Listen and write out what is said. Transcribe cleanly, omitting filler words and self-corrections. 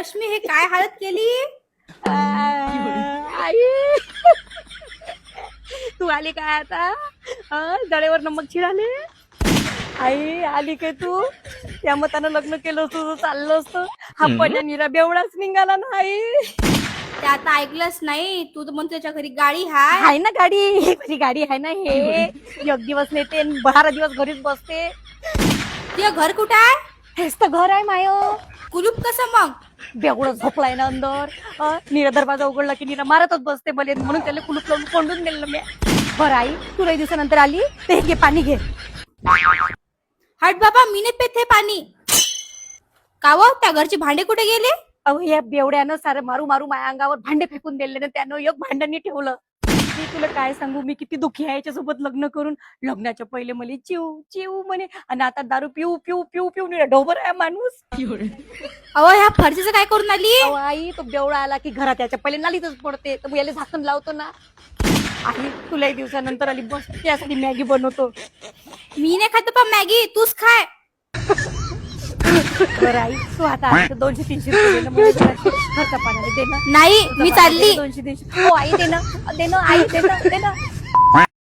रश्मी हे काय हालत केली? आई तू आली काय आता? जडेवर नमक चिराले. आई आली काय तू? त्या मतानं लग्न केलं तुझं चाललं असतं. हा पण्या निरा बेवडाच निघाला ना आई. ते आता ऐकलंच नाही तू तर म्हणतो त्याच्या घरी गाडी हाय. आहे ना गाडी, घरी गाडी आहे ना. हे एक दिवस नेते 12 दिवस घरीच बसते. तुझं घर कुठं आहे? हेच तर घर आहे माय. कुलूप कसं मग? बेवडं झोपलाय ना अंदर. निरा दरवाजा उघडला की निरा मारतच बसते भले, म्हणून त्याला कुलूप लावून कोंडून दिलं मी. बरं आई तू लई दिवसानंतर आली ते घे पाणी घे. हट बाबा मी नाही पेत हे पाणी. का व त्या घरचे भांडे कुठे गेले? अहो या बेवड्यानं सारं मारू मारू माझ्या अंगावर भांडे फेकून दिले ना. त्यानं एक भांडणी ठेवलं. मी तुला काय सांगू, मी किती दुःखी आहे याच्यासोबत लग्न करून. लग्नाच्या पहिले मला चिव चिव म्हणे आणि आता दारू पिऊ पिऊ पिऊ पिऊ ढोबर आहे माणूस. अहो ह्या फरशीचं काय करून आली? अहो आई तो बेवडा आला की घरात याच्या पहिले नालीतच पडते, तर याला झाकण लावतो ना. आई तुलाही दिवसानंतर आली बस त्यासाठी मॅगी बनवतो. मी नाही खात पण मॅगी तूच खाय. बरं आई तू आता 200-300 रुपये खर्च पाण्याला दे ना. नाही मी चालली. 200-300 हो आई दे ना आई दे ना.